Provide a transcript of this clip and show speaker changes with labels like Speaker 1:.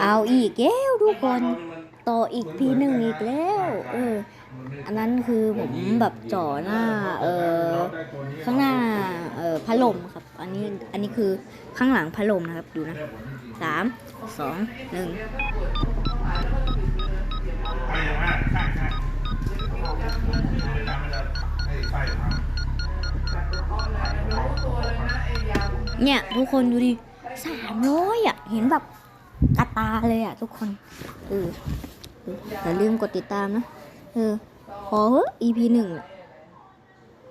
Speaker 1: เอาอีกแล้วทุกคนต่ออีกทีหนึ่งอีกแล้วอันนั้นคือผมแบบจ่อหน้าข้างหน้าพัดลมครับอันนี้คือข้างหลังพัดลมนะครับดูนะ3 2 1เนี่ยทุกคนดูดิ300อ่ะเห็นแบบกระตาเลยอ่ะทุกคนอย่าลืมกดติดตามนะพอเหอะ EP 1